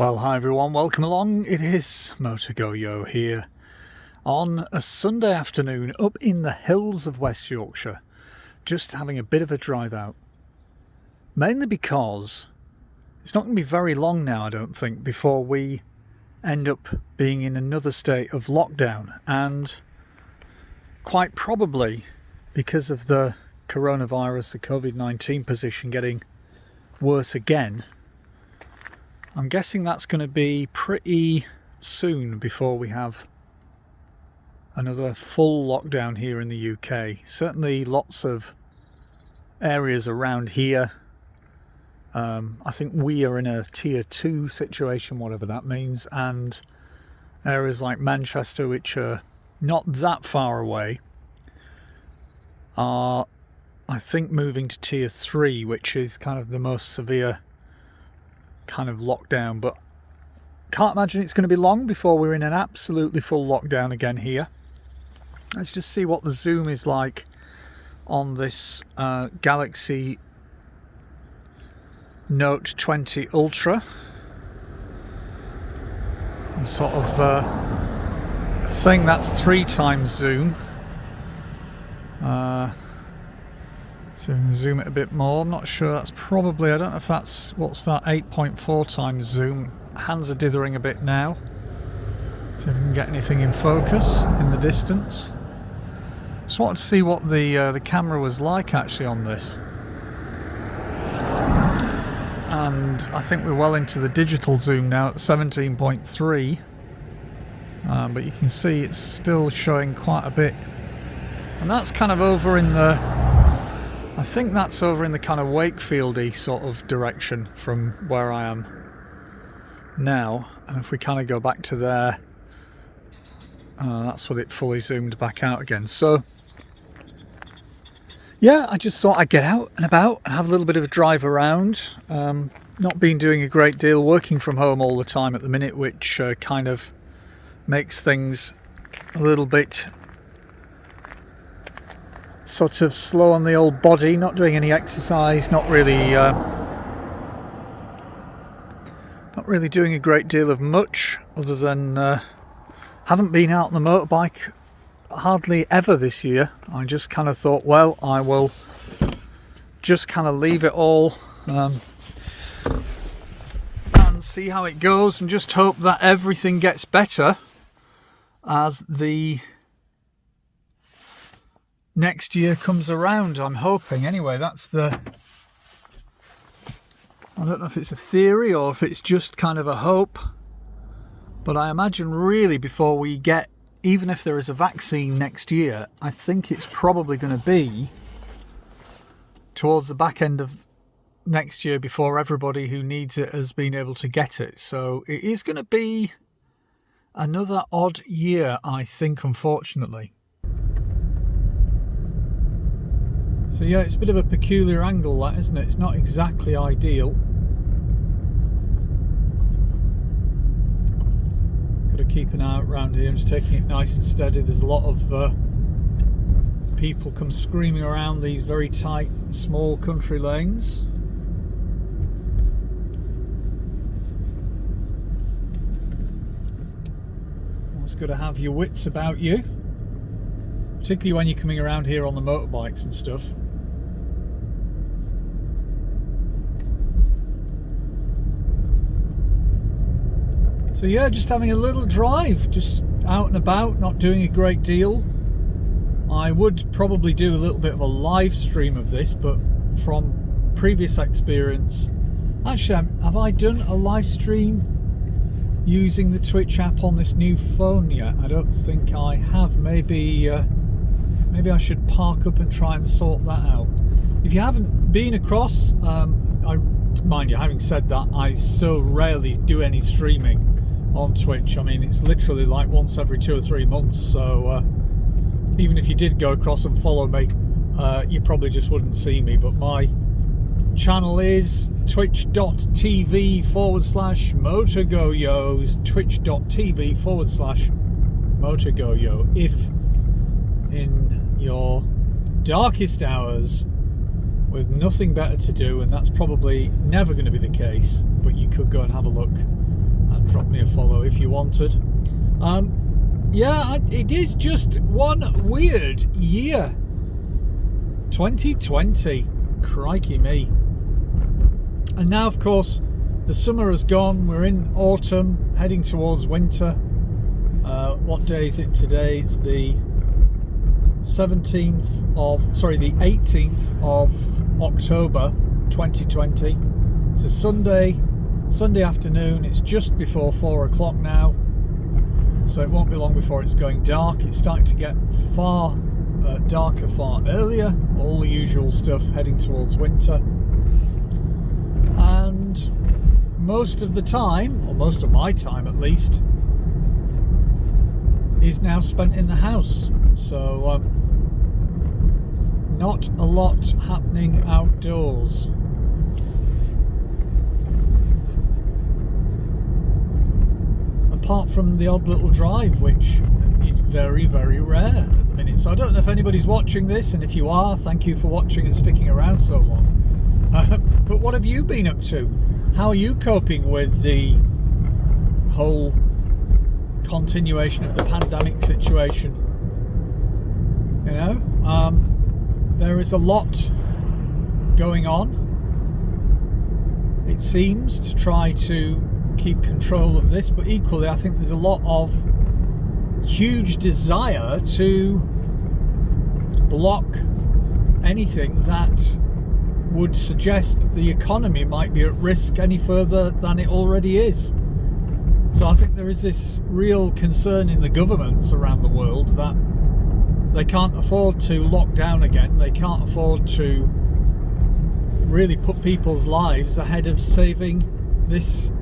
Well, hi everyone, welcome along. It is MotoGoYo here on a Sunday afternoon up in the hills of West Yorkshire, just having a bit of a drive out. Mainly because it's not going to be very long now, I don't think, before we end up being in another state of lockdown, and quite probably because of the coronavirus, the COVID-19 position getting worse again. I'm guessing that's going to be pretty soon before we have another full lockdown here in the UK. Certainly lots of areas around here. I think we are in a tier 2 situation, whatever that means, and areas like Manchester, which are not that far away, are, I think, moving to tier 3, which is kind of the most severe kind of lockdown. But can't imagine it's going to be long before we're in an absolutely full lockdown again here. Let's just see what the zoom is like on this Galaxy Note 20 Ultra. I'm sort of saying that's 3 times zoom. So we can zoom it a bit more. I'm not sure, that's probably, I don't know if that's, what's that, 8.4 times zoom. Hands are dithering a bit now. See if we can get anything in focus in the distance. Just wanted to see what the camera was like actually on this. And I think we're well into the digital zoom now at 17.3. But you can see it's still showing quite a bit. And that's kind of over in the, I think that's over in the kind of Wakefield-y sort of direction from where I am now. And if we kind of go back to there, that's what it fully zoomed back out again. So yeah, I just thought I'd get out and about and have a little bit of a drive around. Not been doing a great deal, working from home all the time at the minute, which kind of makes things a little bit sort of slow on the old body. Not doing any exercise, not really doing a great deal of much, other than haven't been out on the motorbike hardly ever this year. I just kind of thought, well, I will just kind of leave it all and see how it goes, and just hope that everything gets better as the next year comes around. I'm hoping, anyway. That's the, I don't know if it's a theory or if it's just kind of a hope, but I imagine really before we get, even if there is a vaccine next year, I think it's probably going to be towards the back end of next year before everybody who needs it has been able to get it. So it is going to be another odd year, I think, unfortunately. So yeah, it's a bit of a peculiar angle, that, isn't it? It's not exactly ideal. Got to keep an eye out around here. I'm just taking it nice and steady. There's a lot of people come screaming around these very tight, small country lanes. Always got to have your wits about you, particularly when you're coming around here on the motorbikes and stuff. So yeah, just having a little drive, just out and about, not doing a great deal. I would probably do a little bit of a live stream of this, but from previous experience, actually, have I done a live stream using the Twitch app on this new phone yet? I don't think I have. Maybe I should park up and try and sort that out. If you haven't been across, mind you, having said that, I so rarely do any streaming on Twitch. I mean, it's literally like once every 2 or 3 months, so even if you did go across and follow me, you probably just wouldn't see me. But my channel is twitch.tv/MotoGoYo, twitch.tv/MotoGoYo. If in your darkest hours with nothing better to do, and that's probably never going to be the case, but you could go and have a look drop me a follow if you wanted. Yeah, it is just one weird year. 2020, crikey me. And now, of course, the summer has gone. We're in autumn, heading towards winter. What day is it today? It's the 18th of October 2020. It's a Sunday afternoon. It's just before 4 o'clock now, so it won't be long before it's going dark. It's starting to get far darker far earlier, all the usual stuff heading towards winter. And most of the time, or most of my time at least, is now spent in the house. So not a lot happening outdoors. Apart from the odd little drive, which is very, very rare at the minute. So I don't know if anybody's watching this, and if you are, thank you for watching and sticking around so long. But what have you been up to? How are you coping with the whole continuation of the pandemic situation? You know, there is a lot going on, it seems, to try to keep control of this, but equally I think there's a lot of huge desire to block anything that would suggest the economy might be at risk any further than it already is. So I think there is this real concern in the governments around the world that they can't afford to lock down again. They can't afford to really put people's lives ahead of saving this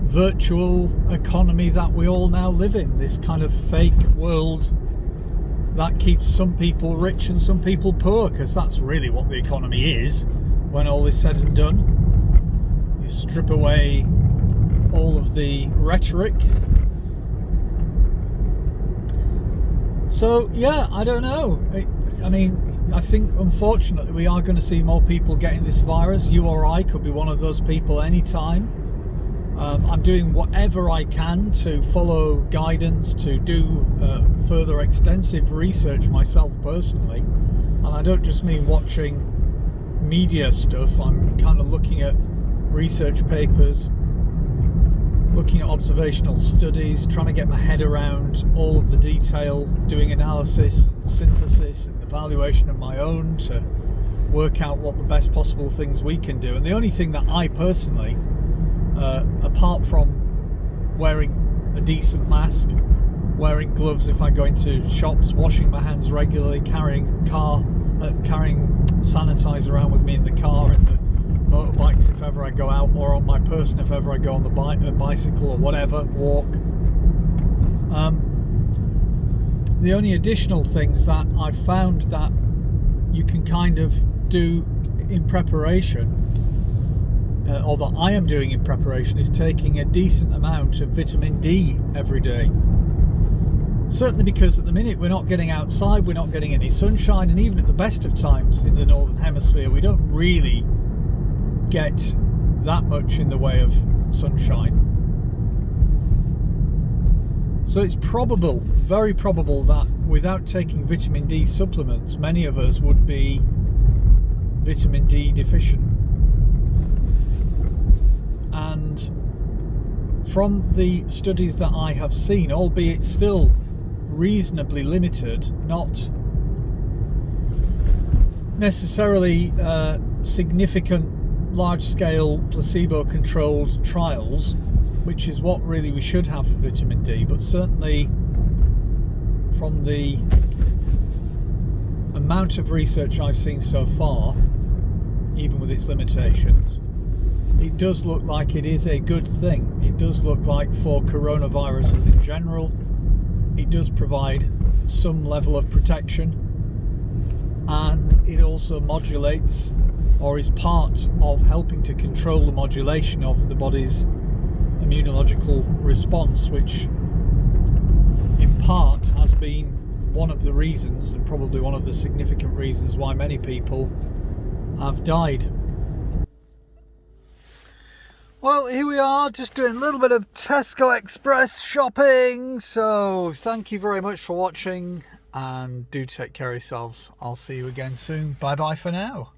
virtual economy that we all now live in, this kind of fake world that keeps some people rich and some people poor, because that's really what the economy is when all is said and done. You strip away all of the rhetoric. So yeah, I don't know. I mean, I think unfortunately we are going to see more people getting this virus. You or I could be one of those people anytime. I'm doing whatever I can to follow guidance, to do further extensive research myself personally. And I don't just mean watching media stuff. I'm kind of looking at research papers, looking at observational studies, trying to get my head around all of the detail, doing analysis, synthesis and evaluation of my own to work out what the best possible things we can do. And the only thing that I personally, apart from wearing a decent mask, wearing gloves if I go into shops, washing my hands regularly, carrying sanitizer around with me in the car and the motorbikes if ever I go out, or on my person if ever I go on the bicycle or whatever, walk. The only additional things that I've found that you can kind of do in preparation, or that I am doing in preparation, is taking a decent amount of vitamin D every day. Certainly because at the minute we're not getting outside, we're not getting any sunshine, and even at the best of times in the northern hemisphere we don't really get that much in the way of sunshine. So it's probable, very probable, that without taking vitamin D supplements, many of us would be vitamin D deficient. And from the studies that I have seen, albeit still reasonably limited, not necessarily significant large-scale placebo-controlled trials, which is what really we should have for vitamin D, but certainly from the amount of research I've seen so far, even with its limitations, it does look like it is a good thing. It does look like for coronaviruses in general, it does provide some level of protection, and it also modulates, or is part of helping to control the modulation of the body's immunological response, which in part has been one of the reasons, and probably one of the significant reasons, why many people have died. Well, here we are, just doing a little bit of Tesco Express shopping. So thank you very much for watching, and do take care of yourselves. I'll see you again soon. Bye bye for now.